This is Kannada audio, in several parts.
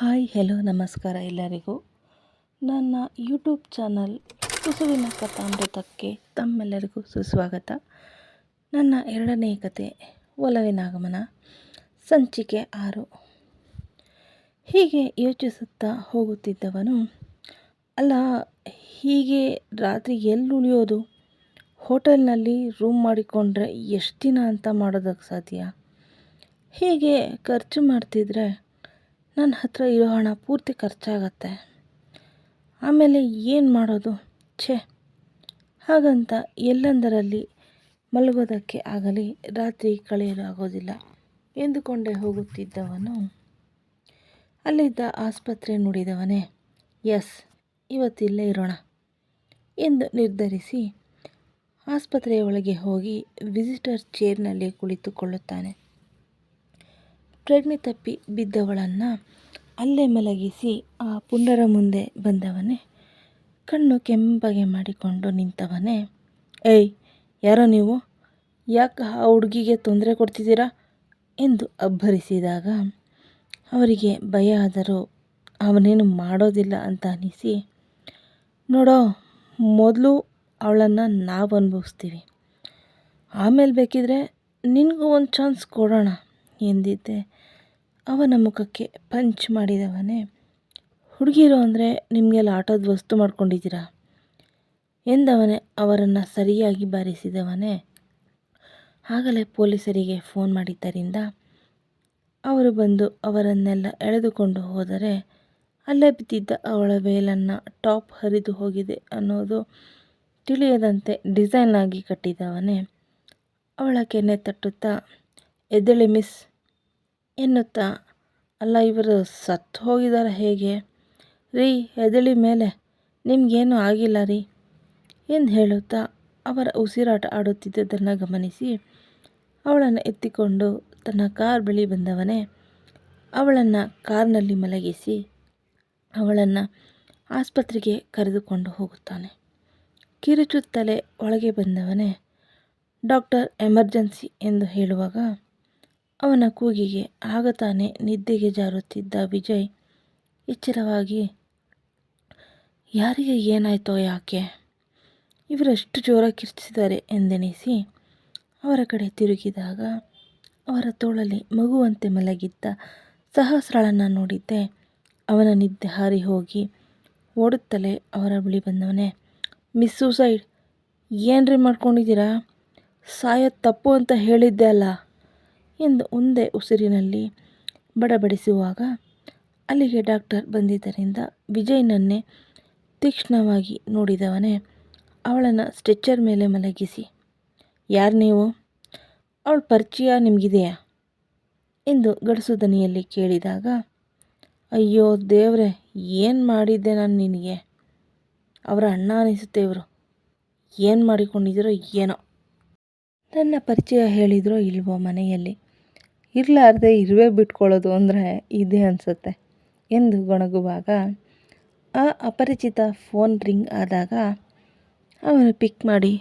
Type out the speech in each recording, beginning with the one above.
ಹಾಯ್ ಹೆಲೋ ನಮಸ್ಕಾರ ಎಲ್ಲರಿಗೂ. ನನ್ನ ಯೂಟ್ಯೂಬ್ ಚಾನಲ್ ಕುಸುವಿನ ಕಥಾಮೃತಕ್ಕೆ ತಮ್ಮೆಲ್ಲರಿಗೂ ಸುಸ್ವಾಗತ. ನನ್ನ ಎರಡನೇ ಕತೆ ಒಲವಿನ ಆಗಮನ, ಸಂಚಿಕೆ 6. ಹೀಗೆ ಯೋಚಿಸುತ್ತಾ ಹೋಗುತ್ತಿದ್ದವನು, ಅಲ್ಲ, ಹೀಗೆ ರಾತ್ರಿ ಎಲ್ಲಿ ಉಳಿಯೋದು? ಹೋಟೆಲ್ನಲ್ಲಿ ರೂಮ್ ಮಾಡಿಕೊಂಡ್ರೆ ಎಷ್ಟು ದಿನ ಅಂತ ಮಾಡೋದಕ್ಕೆ ಸಾಧ್ಯ? ಹೀಗೆ ಖರ್ಚು ಮಾಡ್ತಿದ್ರೆ ನನ್ನ ಹತ್ರ ಇರೋ ಹಣ ಪೂರ್ತಿ ಖರ್ಚಾಗತ್ತೆ. ಆಮೇಲೆ ಏನು ಮಾಡೋದು? ಹಾಗಂತ ಎಲ್ಲೆಂದರಲ್ಲಿ ಮಲಗೋದಕ್ಕೆ ಆಗಲಿ ರಾತ್ರಿ ಕಳೆಯಲು ಆಗೋದಿಲ್ಲ ಎಂದುಕೊಂಡೇ ಹೋಗುತ್ತಿದ್ದವನು ಅಲ್ಲಿದ್ದ ಆಸ್ಪತ್ರೆ ನೋಡಿದವನೇ. ಇವತ್ತಿಲ್ಲೇ ಇರೋಣ ಎಂದು ನಿರ್ಧರಿಸಿ ಆಸ್ಪತ್ರೆಯ ಒಳಗೆ ಹೋಗಿ ವಿಸಿಟರ್ ಚೇರ್ನಲ್ಲಿ ಕುಳಿತುಕೊಳ್ಳುತ್ತಾನೆ. ಪ್ರಜ್ಞೆ ತಪ್ಪಿ ಬಿದ್ದವಳನ್ನು ಅಲ್ಲೇ ಮಲಗಿಸಿ ಆ ಪುಂಡರ ಮುಂದೆ ಬಂದವನೇ, ಕಣ್ಣು ಕೆಂಪಗೆ ಮಾಡಿಕೊಂಡು ನಿಂತವನೇ, ಏಯ್, ಯಾರೋ ನೀವು? ಯಾಕೆ ಆ ಹುಡುಗಿಗೆ ತೊಂದರೆ ಕೊಡ್ತಿದ್ದೀರಾ ಎಂದು ಅಬ್ಬರಿಸಿದಾಗ ಅವರಿಗೆ ಭಯ ಆದರೂ ಅವನೇನು ಮಾಡೋದಿಲ್ಲ ಅಂತ ಅನಿಸಿ, ನೋಡೋ, ಮೊದಲು ಅವಳನ್ನು ನಾವು ಅನುಭವಿಸ್ತೀವಿ, ಆಮೇಲೆ ಬೇಕಿದ್ರೆ ನಿನಗೂ ಒಂದು ಚಾನ್ಸ್ ಕೊಡೋಣ ಎಂದಿದ್ದೆ ಅವನ ಮುಖಕ್ಕೆ ಪಂಚ್ ಮಾಡಿದವನೇ, ಹುಡುಗಿರು ಅಂದರೆ ನಿಮಗೆಲ್ಲ ಆಟೋದ ವಸ್ತು ಮಾಡ್ಕೊಂಡಿದ್ದೀರಾ ಎಂದವನೇ ಅವರನ್ನು ಸರಿಯಾಗಿ ಬಾರಿಸಿದವನೇ. ಆಗಲೇ ಪೊಲೀಸರಿಗೆ ಫೋನ್ ಮಾಡಿದ್ದರಿಂದ ಅವರು ಬಂದು ಅವರನ್ನೆಲ್ಲ ಎಳೆದುಕೊಂಡು ಹೋದರೆ ಅಲ್ಲೇ ಬಿದ್ದಿದ್ದ ಅವಳ ವೇಲನ್ನು ಟಾಪ್ ಹರಿದು ಹೋಗಿದೆ ಅನ್ನೋದು ತಿಳಿಯದಂತೆ ಡಿಸೈನ್ ಆಗಿ ಕಟ್ಟಿದವನೇ ಅವಳ ಕೆನ್ನೆ ತಟ್ಟುತ್ತಾ, ಎದ್ದೇಳಿ ಮಿಸ್ ಎನ್ನುತ್ತಾ, ಅಲ್ಲ, ಇವರು ಸತ್ತು ಹೋಗಿದ್ದಾರೆ ಹೇಗೆ ರೀ? ಎದ್ದೇಳಿ ಮೇಲೆ, ನಿಮಗೇನೂ ಆಗಿಲ್ಲ ರೀ ಎಂದು ಹೇಳುತ್ತಾ ಅವರ ಉಸಿರಾಟ ಆಡುತ್ತಿದ್ದುದನ್ನು ಗಮನಿಸಿ ಅವಳನ್ನು ಎತ್ತಿಕೊಂಡು ತನ್ನ ಕಾರ್ ಬಳಿ ಬಂದವನೇ ಅವಳನ್ನು ಕಾರ್ನಲ್ಲಿ ಮಲಗಿಸಿ ಅವಳನ್ನು ಆಸ್ಪತ್ರೆಗೆ ಕರೆದುಕೊಂಡು ಹೋಗುತ್ತಾನೆ. ಕಿರುಚುತ್ತಲೇ ಒಳಗೆ ಬಂದವನೇ, ಡಾಕ್ಟರ್, ಎಮರ್ಜೆನ್ಸಿ ಎಂದು ಹೇಳುವಾಗ ಅವನ ಕೂಗಿಗೆ ಆಗ ತಾನೇ ನಿದ್ದೆಗೆ ಜಾರುತ್ತಿದ್ದ ವಿಜಯ್ ಎಚ್ಚರವಾಗಿ, ಯಾರಿಗೆ ಏನಾಯ್ತೋ ಯಾಕೆ ಇವರೆಷ್ಟು ಜೋರಾಗಿ ಕಿರ್ಚಿಸಿದ್ದಾರೆ ಎಂದೆನಿಸಿ ಅವರ ಕಡೆ ತಿರುಗಿದಾಗ ಅವರ ತೋಳಲ್ಲಿ ಮಗುವಂತೆ ಮಲಗಿದ್ದ ಸಹಸ್ರಳನ್ನು ನೋಡಿದ್ದೆ. ಅವನ ನಿದ್ದೆ ಹಾರಿ ಹೋಗಿ ಓಡುತ್ತಲೇ ಅವರ ಬಳಿ ಬಂದವನೇ, ಮಿಸ್ ಸೂಸೈಡ್, ಏನ್ರಿ ಮಾಡ್ಕೊಂಡಿದ್ದೀರಾ? ಸಾಯೋದು ತಪ್ಪು ಅಂತ ಹೇಳಿದ್ದೆ ಅಲ್ಲ ಎಂದು ಒಂದೇ ಉಸಿರಿನಲ್ಲಿ ಬಡಬಡಿಸುವಾಗ ಅಲ್ಲಿಗೆ ಡಾಕ್ಟರ್ ಬಂದಿದ್ದರಿಂದ ವಿಜಯ್ನನ್ನೇ ತೀಕ್ಷ್ಣವಾಗಿ ನೋಡಿದವನೇ ಅವಳನ್ನು ಸ್ಟ್ರೆಚ್ಚರ್ ಮೇಲೆ ಮಲಗಿಸಿ, ಯಾರು ನೀವು? ಅವಳ ಪರಿಚಯ ನಿಮಗಿದೆಯಾ ಎಂದು ಗಡಸು ದನಿಯಲ್ಲಿ ಕೇಳಿದಾಗ, ಅಯ್ಯೋ ದೇವ್ರೆ, ಏನು ಮಾಡಿದ್ದೆ ನಾನು ನಿನಗೆ? ಅವರ ಅಣ್ಣ ಅನಿಸುತ್ತೆ ಇವರು, ಏನು ಮಾಡಿಕೊಂಡಿದ್ದೀರೋ ಏನೋ. ನನ್ನ ಪರಿಚಯ ಹೇಳಿದ್ರೋ ಇಲ್ವೋ ಮನೆಯಲ್ಲಿ, ಇರಲಾರ್ದೆ ಇರುವೆ ಬಿಟ್ಕೊಳ್ಳೋದು ಅಂದರೆ ಇದೇ ಅನಿಸುತ್ತೆ ಎಂದು ಗೊಣಗುವಾಗ ಆ ಅಪರಿಚಿತ ಫೋನ್ ರಿಂಗ್ ಆದಾಗ ಅವನು ಪಿಕ್ ಮಾಡಿ,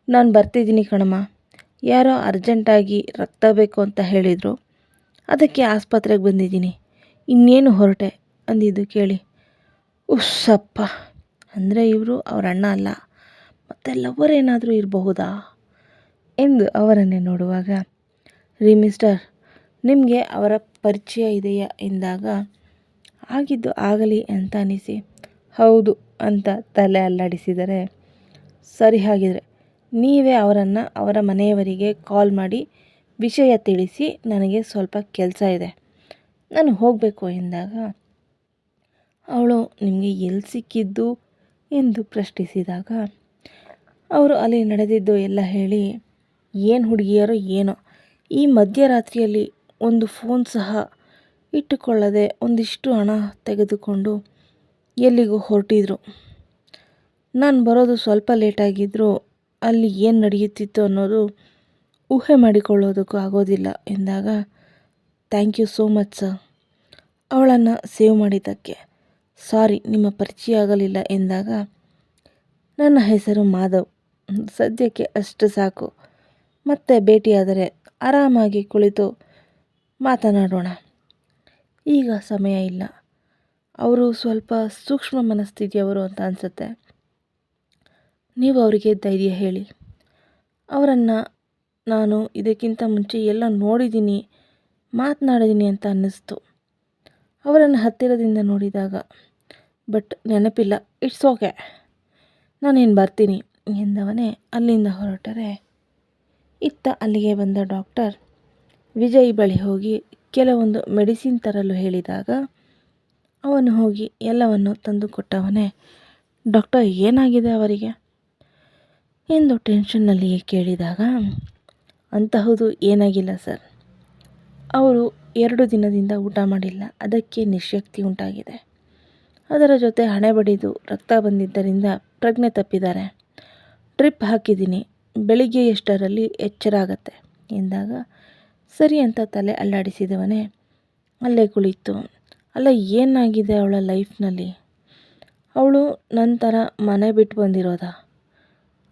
ನಾನು ಬರ್ತಿದ್ದೀನಿ ಕಣಮ್ಮ, ಯಾರೋ ಅರ್ಜೆಂಟಾಗಿ ರಕ್ತ ಬೇಕು ಅಂತ ಹೇಳಿದರು, ಅದಕ್ಕೆ ಆಸ್ಪತ್ರೆಗೆ ಬಂದಿದ್ದೀನಿ, ಇನ್ನೇನು ಹೊರಟೆ ಅಂದಿದ್ದು ಕೇಳಿ, ಉಸ್ಸಪ್ಪ, ಅಂದರೆ ಇವರು ಅವರ ಅಣ್ಣ ಅಲ್ಲ, ಮತ್ತೆ ಲವರ್ ಏನಾದರೂ ಇರಬಹುದಾ ಎಂದು ಅವರನ್ನೇ ನೋಡುವಾಗ, ರೀ ಮಿಸ್ಟರ್, ನಿಮಗೆ ಅವರ ಪರಿಚಯ ಇದೆಯಾ ಎಂದಾಗ ಆಗಿದ್ದು ಆಗಲಿ ಅಂತ ಅನಿಸಿ ಹೌದು ಅಂತ ತಲೆ ಅಲ್ಲಾಡಿಸಿದರೆ, ಸರಿ, ಹಾಗಿದ್ರೆ ನೀವೇ ಅವರನ್ನು ಅವರ ಮನೆಯವರಿಗೆ ಕಾಲ್ ಮಾಡಿ ವಿಷಯ ತಿಳಿಸಿ, ನನಗೆ ಸ್ವಲ್ಪ ಕೆಲಸ ಇದೆ, ನಾನು ಹೋಗಬೇಕು ಎಂದಾಗ ಅವಳು ನಿಮಗೆ ಎಲ್ಲಿ ಸಿಕ್ಕಿದ್ದು ಎಂದು ಪ್ರಶ್ನಿಸಿದಾಗ ಅವರು ಅಲ್ಲಿ ನಡೆದಿದ್ದು ಎಲ್ಲ ಹೇಳಿ, ಏನು ಹುಡುಗಿಯರೋ ಏನೋ, ಈ ಮಧ್ಯರಾತ್ರಿಯಲ್ಲಿ ಒಂದು ಫೋನ್ ಸಹ ಇಟ್ಟುಕೊಳ್ಳದೆ ಒಂದಿಷ್ಟು ಹಣ ತೆಗೆದುಕೊಂಡು ಎಲ್ಲಿಗೂ ಹೊರಟಿದ್ರು, ನಾನು ಬರೋದು ಸ್ವಲ್ಪ ಲೇಟಾಗಿದ್ದರೂ ಅಲ್ಲಿ ಏನು ನಡೆಯುತ್ತಿತ್ತು ಅನ್ನೋದು ಊಹೆ ಮಾಡಿಕೊಳ್ಳೋದಕ್ಕೂ ಆಗೋದಿಲ್ಲ ಎಂದಾಗ, thank you so much sir, ಅವಳನ್ನು ಸೇವ್ ಮಾಡಿದ್ದಕ್ಕೆ. ಸಾರಿ, ನಿಮ್ಮ ಪರಿಚಯ ಆಗಲಿಲ್ಲ ಎಂದಾಗ, ನನ್ನ ಹೆಸರು ಮಾಧವ್, ಸದ್ಯಕ್ಕೆ ಅಷ್ಟು ಸಾಕು, ಮತ್ತೆ ಭೇಟಿಯಾದರೆ ಆರಾಮಾಗಿ ಕುಳಿತು ಮಾತನಾಡೋಣ, ಈಗ ಸಮಯ ಇಲ್ಲ, ಅವರು ಸ್ವಲ್ಪ ಸೂಕ್ಷ್ಮ ಮನಸ್ಥಿತಿಯವರು ಅಂತ ಅನಿಸುತ್ತೆ. ನೀವು ಅವರಿಗೆ ಧೈರ್ಯ ಹೇಳಿ. ಅವರನ್ನು ನಾನು ಇದಕ್ಕಿಂತ ಮುಂಚೆ ಎಲ್ಲ ನೋಡಿದ್ದೀನಿ, ಮಾತನಾಡಿದ್ದೀನಿ ಅಂತ ಅನ್ನಿಸ್ತು ಅವರನ್ನು ಹತ್ತಿರದಿಂದ ನೋಡಿದಾಗ. ಬಟ್ ನೆನಪಿಲ್ಲ. ಇಟ್ಸ್ ಓಕೆ, ನಾನೇನು ಬರ್ತೀನಿ ಎಂದವನೇ ಅಲ್ಲಿಂದ ಹೊರಟರೆ, ಇತ್ತ ಅಲ್ಲಿಗೆ ಬಂದ ಡಾಕ್ಟರ್ ವಿಜಯ್ ಬಳಿ ಹೋಗಿ ಕೆಲವೊಂದು ಮೆಡಿಸಿನ್ ತರಲು ಹೇಳಿದಾಗ ಅವನು ಹೋಗಿ ಎಲ್ಲವನ್ನು ತಂದು ಕೊಟ್ಟವನೇ, ಡಾಕ್ಟರ್ ಏನಾಗಿದೆ ಅವರಿಗೆ ಎಂದು ಟೆನ್ಷನ್ನಲ್ಲಿಯೇ ಕೇಳಿದಾಗ, ಅಂತಹುದು ಏನಾಗಿಲ್ಲ ಸರ್, ಅವರು 2 ದಿನದಿಂದ ಊಟ ಮಾಡಿಲ್ಲ, ಅದಕ್ಕೆ ನಿಶ್ಶಕ್ತಿ ಉಂಟಾಗಿದೆ. ಅದರ ಜೊತೆ ಹಣೆ ಬಡಿದು ರಕ್ತ ಬಂದಿದ್ದರಿಂದ ಪ್ರಜ್ಞೆ ತಪ್ಪಿದ್ದಾರೆ. ಡ್ರಿಪ್ ಹಾಕಿದ್ದೀನಿ, ಬೆಳಿಗ್ಗೆಯಷ್ಟರಲ್ಲಿ ಎಚ್ಚರ ಆಗತ್ತೆ ಎಂದಾಗ ಸರಿ ಅಂತ ತಲೆ ಅಲ್ಲಾಡಿಸಿದವನೇ ಅಲ್ಲೇ ಕುಳಿತು, ಅಲ್ಲ ಏನಾಗಿದೆ ಅವಳ ಲೈಫ್ನಲ್ಲಿ? ಅವಳು ನಂತರ ಮನೆ ಬಿಟ್ಟು ಬಂದಿರೋದಾ?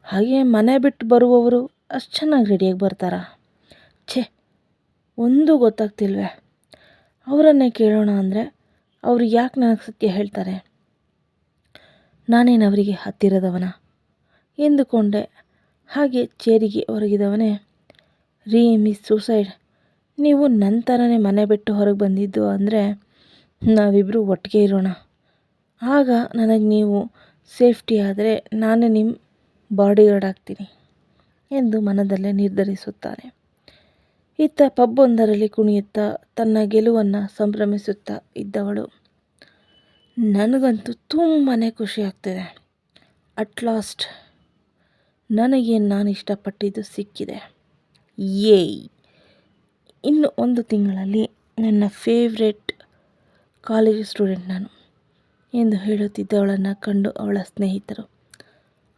ಹಾಗೆ ಮನೆ ಬಿಟ್ಟು ಬರುವವರು ಅಷ್ಟು ಚೆನ್ನಾಗಿ ರೆಡಿಯಾಗಿ ಬರ್ತಾರಾ? ಛೇ, ಒಂದು ಗೊತ್ತಾಗ್ತಿಲ್ವೇ. ಅವರನ್ನೇ ಕೇಳೋಣ ಅಂದರೆ ಅವರು ಯಾಕೆ ನನಗೆ ಸತ್ಯ ಹೇಳ್ತಾರೆ? ನಾನೇನು ಅವರಿಗೆ ಹತ್ತಿರದವನ ಎಂದುಕೊಂಡೆ. ಹಾಗೆ ಚೇರಿಗೆ ಒರಗಿದವನೇ, ರೀ ಮಿಸ್ ಸೂಸೈಡ್, ನೀವು ನಂತರನೇ ಮನೆ ಬಿಟ್ಟು ಹೊರಗೆ ಬಂದಿದ್ದು ಅಂದರೆ ನಾವಿಬ್ಬರು ಒಟ್ಟಿಗೆ ಇರೋಣ. ಆಗ ನನಗೆ ನೀವು ಸೇಫ್ಟಿ ಆದರೆ ನಾನೇ ನಿಮ್ಮ ಬಾಡಿಗಾರ್ಡ್ ಆಗ್ತೀನಿ ಎಂದು ಮನದಲ್ಲೇ ನಿರ್ಧರಿಸುತ್ತಾನೆ. ಇತ್ತ ಪಬ್ಬೊಂದರಲ್ಲಿ ಕುಣಿಯುತ್ತಾ ತನ್ನ ಗೆಲುವನ್ನು ಸಂಭ್ರಮಿಸುತ್ತಾ ಇದ್ದವಳು, ನನಗಂತೂ ತುಂಬಾ ಖುಷಿ ಆಗ್ತಿದೆ. ಅಟ್ ಲಾಸ್ಟ್ ನನಗೆ ನಾನು ಇಷ್ಟಪಟ್ಟಿದ್ದು ಸಿಕ್ಕಿದೆ. ಏಯ್, ಇನ್ನು 1 ತಿಂಗಳಲ್ಲಿ ನನ್ನ ಫೇವ್ರೆಟ್ ಕಾಲೇಜ್ ಸ್ಟೂಡೆಂಟ್ ನಾನು ಎಂದು ಹೇಳುತ್ತಿದ್ದವಳನ್ನು ಕಂಡು ಅವಳ ಸ್ನೇಹಿತರು,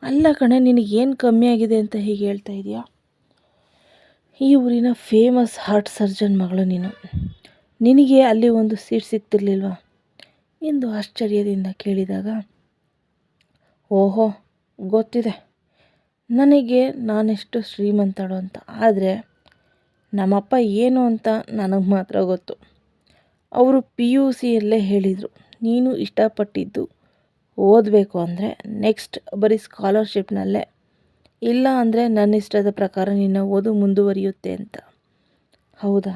ಅಲ್ಲ ಕಣೆ, ನಿನಗೇನು ಕಮ್ಮಿ ಆಗಿದೆ ಅಂತ ಹೀಗೆ ಹೇಳ್ತಾ ಇದೆಯಾ? ಈ ಊರಿನ ಫೇಮಸ್ ಹಾರ್ಟ್ ಸರ್ಜನ್ ಮಗಳು ನೀನು, ನಿನಗೆ ಅಲ್ಲಿ ಒಂದು ಸೀಟ್ ಸಿಗ್ತಿರ್ಲಿಲ್ವಾ ಎಂದು ಆಶ್ಚರ್ಯದಿಂದ ಕೇಳಿದಾಗ, ಓಹೋ ಗೊತ್ತಿದೆ ನನಗೆ ನಾನೆಷ್ಟು ಶ್ರೀಮಂತಳು ಅಂತ, ಆದರೆ ನಮ್ಮಪ್ಪ ಏನು ಅಂತ ನನಗೆ ಮಾತ್ರ ಗೊತ್ತು. ಅವರು PUCಯಲ್ಲೇ ಹೇಳಿದರು, ನೀನು ಇಷ್ಟಪಟ್ಟಿದ್ದು ಓದಬೇಕು ಅಂದರೆ ನೆಕ್ಸ್ಟ್ ಬರೀ ಸ್ಕಾಲರ್ಶಿಪ್ನಲ್ಲೇ, ಇಲ್ಲ ಅಂದರೆ ನನ್ನ ಇಷ್ಟದ ಪ್ರಕಾರ ನಿನ್ನ ಓದು ಮುಂದುವರಿಯುತ್ತೆ ಅಂತ. ಹೌದಾ?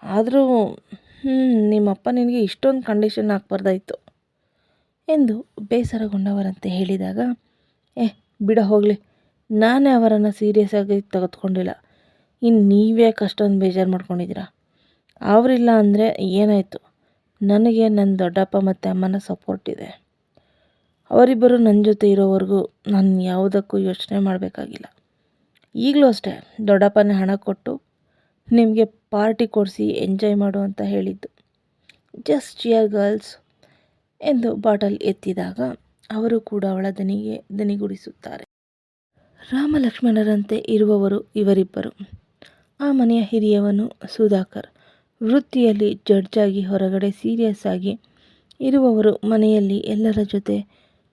ಆದರೂ ನಿಮ್ಮಪ್ಪ ನಿನಗೆ ಇಷ್ಟೊಂದು ಕಂಡೀಷನ್ ಹಾಕ್ಬಾರ್ದಾಯಿತು ಎಂದು ಬೇಸರಗೊಂಡವರಂತೆ ಹೇಳಿದಾಗ, ಬಿಡ ಹೋಗಲಿ, ನಾನೇ ಅವರನ್ನು ಸೀರಿಯಸ್ ಆಗಿ ತೆಗೆದುಕೊಂಡಿಲ್ಲ, ಇನ್ನು ನೀವ್ಯಾಕೆ ಅಷ್ಟೊಂದು ಬೇಜಾರು ಮಾಡ್ಕೊಂಡಿದ್ದೀರಾ? ಅವರಿಲ್ಲ ಅಂದರೆ ಏನಾಯಿತು, ನನಗೆ ನನ್ನ ದೊಡ್ಡಪ್ಪ ಮತ್ತು ಅಮ್ಮನ ಸಪೋರ್ಟ್ ಇದೆ. ಅವರಿಬ್ಬರು ನನ್ನ ಜೊತೆ ಇರೋವರೆಗೂ ನಾನು ಯಾವುದಕ್ಕೂ ಯೋಚನೆ ಮಾಡಬೇಕಾಗಿಲ್ಲ. ಈಗಲೂ ಅಷ್ಟೇ ದೊಡ್ಡಪ್ಪನೇ ಹಣ ಕೊಟ್ಟು ನಿಮಗೆ ಪಾರ್ಟಿ ಕೊಡಿಸಿ ಎಂಜಾಯ್ ಮಾಡು ಅಂತ ಹೇಳಿದ್ದು. ಜಸ್ಟ್ ಚಿಯರ್ ಗರ್ಲ್ಸ್ ಎಂದು ಬಾಟಲ್ ಎತ್ತಿದಾಗ ಅವರು ಕೂಡ ಅವಳ ದನಿಗೂಡಿಸುತ್ತಾರೆ. ರಾಮ ಲಕ್ಷ್ಮಣರಂತೆ ಇರುವವರು ಇವರಿಬ್ಬರು. ಆ ಮನೆಯ ಹಿರಿಯವನು ಸುಧಾಕರ್, ವೃತ್ತಿಯಲ್ಲಿ ಜಡ್ಜಾಗಿ ಹೊರಗಡೆ ಸೀರಿಯಸ್ ಆಗಿ ಇರುವವರು, ಮನೆಯಲ್ಲಿ ಎಲ್ಲರ ಜೊತೆ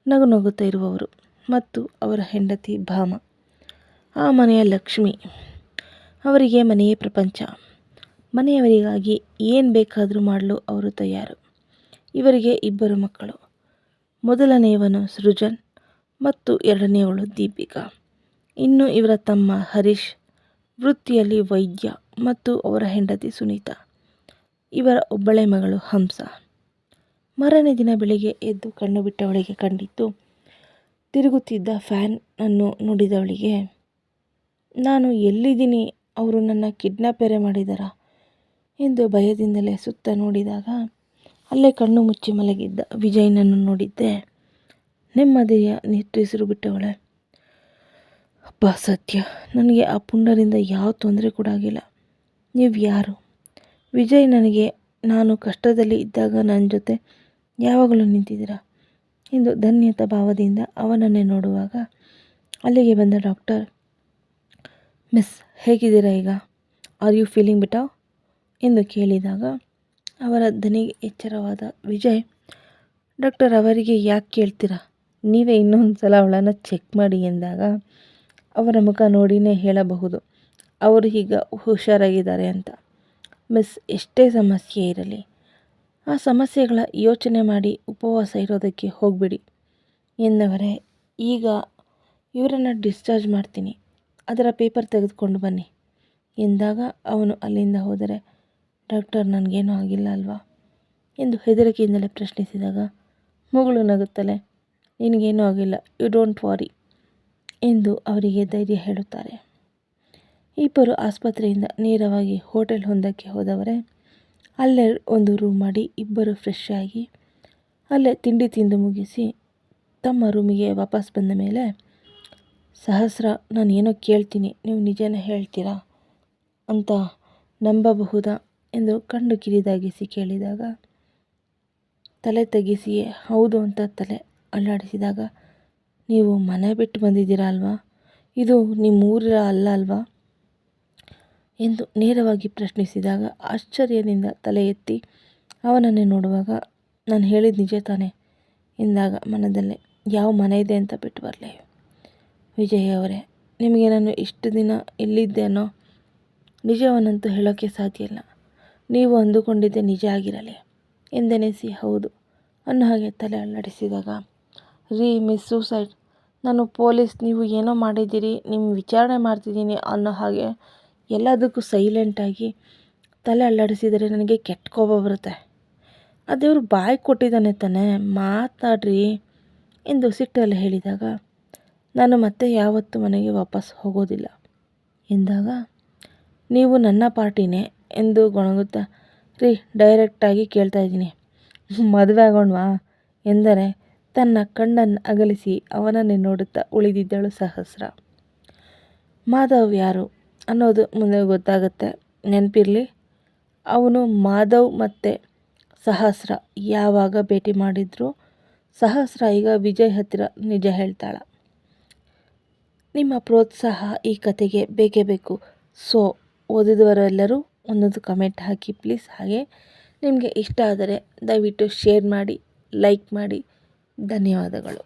ನಗುತ್ತಾ ಇರುವವರು, ಮತ್ತು ಅವರ ಹೆಂಡತಿ ಭಾಮ, ಆ ಮನೆಯ ಲಕ್ಷ್ಮಿ. ಅವರಿಗೆ ಮನೆಯೇ ಪ್ರಪಂಚ. ಮನೆಯವರಿಗಾಗಿ ಏನು ಬೇಕಾದರೂ ಮಾಡಲು ಅವರು ತಯಾರು. ಇವರಿಗೆ 2 ಮಕ್ಕಳು. ಮೊದಲನೆಯವನು ಸೃಜನ್ ಮತ್ತು 2ನೇಯವಳು ದೀಪಿಕಾ. ಇನ್ನು ಇವರ ತಮ್ಮ ಹರೀಶ್, ವೃತ್ತಿಯಲ್ಲಿ ವೈದ್ಯ, ಮತ್ತು ಅವರ ಹೆಂಡತಿ ಸುನೀತಾ. ಇವರ ಒಬ್ಬಳೇ ಮಗಳು ಹಂಸ. ಮಾರನೇ ದಿನ ಬೆಳಿಗ್ಗೆ ಎದ್ದು ಕಣ್ಣು ಬಿಟ್ಟವಳಿಗೆ ಕಂಡಿದ್ದು ತಿರುಗುತ್ತಿದ್ದ ಫ್ಯಾನ್ ಅನ್ನು ನೋಡಿದವಳಿಗೆ, ನಾನು ಎಲ್ಲಿದ್ದೀನಿ, ಅವರು ನನ್ನ ಕಿಡ್ನಾಪೇರೆ ಮಾಡಿದಾರಾ ಎಂದು ಭಯದಿಂದಲೇ ಸುತ್ತ ನೋಡಿದಾಗ ಅಲ್ಲೇ ಕಣ್ಣು ಮುಚ್ಚಿ ಮಲಗಿದ್ದ ವಿಜಯ್ನನ್ನು ನೋಡಿದ್ದೆ. ನೆಮ್ಮದಿಯ ನಿಟ್ಟುಸಿರು ಬಿಟ್ಟವಳೆ. ಅಬ್ಬಾ ಸತ್ಯ, ನನಗೆ ಆ ಪುಂಡರಿಂದ ಯಾವ ತೊಂದರೆ ಕೂಡ ಆಗಿಲ್ಲ. ನೀವು ಯಾರು? ವಿಜಯ್, ನನಗೆ ನಾನು ಕಷ್ಟದಲ್ಲಿ ಇದ್ದಾಗ ನನ್ನ ಜೊತೆ ಯಾವಾಗಲೂ ನಿಂತಿದ್ದೀರಾ ಎಂದು ಧನ್ಯತಾ ಭಾವದಿಂದ ಅವನನ್ನೇ ನೋಡುವಾಗ ಅಲ್ಲಿಗೆ ಬಂದ ಡಾಕ್ಟರ್, ಮಿಸ್ ಹೇಗಿದ್ದೀರಾ ಈಗ? ಆರ್ ಯು ಫೀಲಿಂಗ್ ಬೆಟರ್ ಎಂದು ಕೇಳಿದಾಗ ಅವರ ದನಿಗೆ ಎಚ್ಚರವಾದ ವಿಜಯ್, ಡಾಕ್ಟರ್ ಅವರಿಗೆ ಯಾಕೆ ಕೇಳ್ತೀರಾ, ನೀವೇ ಇನ್ನೊಂದು ಸಲ ಅವಳನ್ನು ಚೆಕ್ ಮಾಡಿ ಎಂದಾಗ ಅವರ ಮುಖ ನೋಡಿನೇ ಹೇಳಬಹುದು ಅವರು ಈಗ ಹುಷಾರಾಗಿದ್ದಾರೆ ಅಂತ. ಮಿಸ್, ಎಷ್ಟೇ ಸಮಸ್ಯೆ ಇರಲಿ ಆ ಸಮಸ್ಯೆಗಳ ಯೋಚನೆ ಮಾಡಿ ಉಪವಾಸ ಇರೋದಕ್ಕೆ ಹೋಗಬೇಡಿ ಎಂದವರೇ. ಈಗ ಇವರನ್ನು ಡಿಸ್ಚಾರ್ಜ್ ಮಾಡ್ತೀನಿ, ಅದರ ಪೇಪರ್ ತೆಗೆದುಕೊಂಡು ಬನ್ನಿ ಎಂದಾಗ ಅವನು ಅಲ್ಲಿಂದ ಹೋದರೆ, ಡಾಕ್ಟರ್ ನನಗೇನೂ ಆಗಿಲ್ಲ ಅಲ್ವಾ ಎಂದು ಹೆದರಿಕೆಯಿಂದಲೇ ಪ್ರಶ್ನಿಸಿದಾಗ ಮುಗುಳು ನಗುತ್ತಲೇ, ನಿನಗೇನೂ ಆಗಿಲ್ಲ, ಯು ಡೋಂಟ್ ವಾರಿ ಎಂದು ಅವರಿಗೆ ಧೈರ್ಯ ಹೇಳುತ್ತಾರೆ. ಇಬ್ಬರು ಆಸ್ಪತ್ರೆಯಿಂದ ನೇರವಾಗಿ ಹೋಟೆಲ್ ಒಂದಕ್ಕೆ ಹೋದವರೇ. ಅಲ್ಲೇ ಒಂದು ರೂಮ್ ಮಾಡಿ ಇಬ್ಬರು ಫ್ರೆಶ್ ಆಗಿ ಅಲ್ಲೇ ತಿಂಡಿ ತಿಂದು ಮುಗಿಸಿ ತಮ್ಮ ರೂಮಿಗೆ ವಾಪಸ್ ಬಂದ ಮೇಲೆ, ಸಹಸ್ರ, ನಾನು ಏನೋ ಕೇಳ್ತೀನಿ, ನೀವು ನಿಜನೇ ಹೇಳ್ತೀರಾ ಅಂತ ನಂಬಬಹುದಾ ಎಂದು ಕಣ್ಣು ಕಿರಿದಾಗಿಸಿ ಕೇಳಿದಾಗ, ತಲೆ ತಗ್ಗಿಸಿಯೇ ಹೌದು ಅಂತ ತಲೆ ಅಲ್ಲಾಡಿಸಿದಾಗ, ನೀವು ಮನೆ ಬಿಟ್ಟು ಬಂದಿದ್ದೀರಾ ಅಲ್ವಾ, ಇದು ನಿಮ್ಮೂರ ಅಲ್ಲ ಅಲ್ವಾ ಎಂದು ನೇರವಾಗಿ ಪ್ರಶ್ನಿಸಿದಾಗ ಆಶ್ಚರ್ಯದಿಂದ ತಲೆ ಎತ್ತಿ ಅವನನ್ನೇ ನೋಡುವಾಗ, ನಾನು ಹೇಳಿದ ನಿಜ ತಾನೆ ಎಂದಾಗ ಮನದಲ್ಲೇ, ಯಾವ ಮನೆ ಇದೆ ಅಂತ ಬಿಟ್ಟು ಬರಲಿ ವಿಜಯ್ ಅವರೇ, ನಿಮಗೆ ನಾನು ಇಷ್ಟು ದಿನ ಎಲ್ಲಿದ್ದೇನೋ ನಿಜವನ್ನಂತೂ ಹೇಳೋಕ್ಕೆ ಸಾಧ್ಯ ಇಲ್ಲ, ನೀವು ಅಂದುಕೊಂಡಿದ್ದೆ ನಿಜ ಆಗಿರಲಿ ಎಂದೆನಿಸಿ ಹೌದು ಅನ್ನೋ ಹಾಗೆ ತಲೆ ಅಲ್ಲಾಡಿಸಿದಾಗ, ರೀ ಮಿಸ್ ಸೂಸೈಡ್, ನಾನು ಪೊಲೀಸ್, ನೀವು ಏನೋ ಮಾಡಿದ್ದೀರಿ, ನಿಮ್ಮ ವಿಚಾರಣೆ ಮಾಡ್ತಿದ್ದೀನಿ ಅನ್ನೋ ಹಾಗೆ ಎಲ್ಲದಕ್ಕೂ ಸೈಲೆಂಟಾಗಿ ತಲೆ ಅಲ್ಲಾಡಿಸಿದರೆ ನನಗೆ ಕೆಟ್ಟ ಕೋಪ ಬರುತ್ತೆ. ಆ ದೇವ್ರು ಬಾಯಿ ಕೊಟ್ಟಿದ್ದಾನೆ ತಾನೇ, ಮಾತಾಡ್ರಿ ಎಂದು ಸಿಟ್ಟಲ್ಲಿ ಹೇಳಿದಾಗ, ನಾನು ಮತ್ತೆ ಯಾವತ್ತೂ ಮನೆಗೆ ವಾಪಸ್ ಹೋಗೋದಿಲ್ಲ ಎಂದಾಗ, ನೀವು ನನ್ನ ಪಾರ್ಟಿನೇ ಎಂದು ಗೊಣಗುತ್ತಾ, ರೀ ಡೈರೆಕ್ಟಾಗಿ ಕೇಳ್ತಾ ಇದ್ದೀನಿ, ಮದುವೆ ಆಗೋಣವಾ ಎಂದರೆ ತನ್ನ ಕಣ್ಣನ್ನು ಅಗಲಿಸಿ ಅವನನ್ನೇ ನೋಡುತ್ತಾ ಉಳಿದಿದ್ದಳು ಸಹಸ್ರ. ಮಾಧವ್ ಯಾರು ಅನ್ನೋದು ಮುಂದೆ ಗೊತ್ತಾಗುತ್ತೆ. ನೆನಪಿರಲಿ, ಅವನು ಮಾಧವ್ ಮತ್ತು ಸಹಸ್ರ ಯಾವಾಗ ಭೇಟಿ ಮಾಡಿದ್ರು, ಸಹಸ್ರ ಈಗ ವಿಜಯ್ ಹತ್ತಿರ ನಿಜ ಹೇಳ್ತಾಳ. ನಿಮ್ಮ ಪ್ರೋತ್ಸಾಹ ಈ ಕತೆಗೆ ಬೇಕೇ ಬೇಕು. ಸೊ ಓದಿದವರೆಲ್ಲರೂ ಒಂದೊಂದು ಕಮೆಂಟ್ ಹಾಕಿ ಪ್ಲೀಸ್. ಹಾಗೆ ನಿಮಗೆ ಇಷ್ಟ ಆದರೆ ದಯವಿಟ್ಟು ಶೇರ್ ಮಾಡಿ, ಲೈಕ್ ಮಾಡಿ. ಧನ್ಯವಾದಗಳು.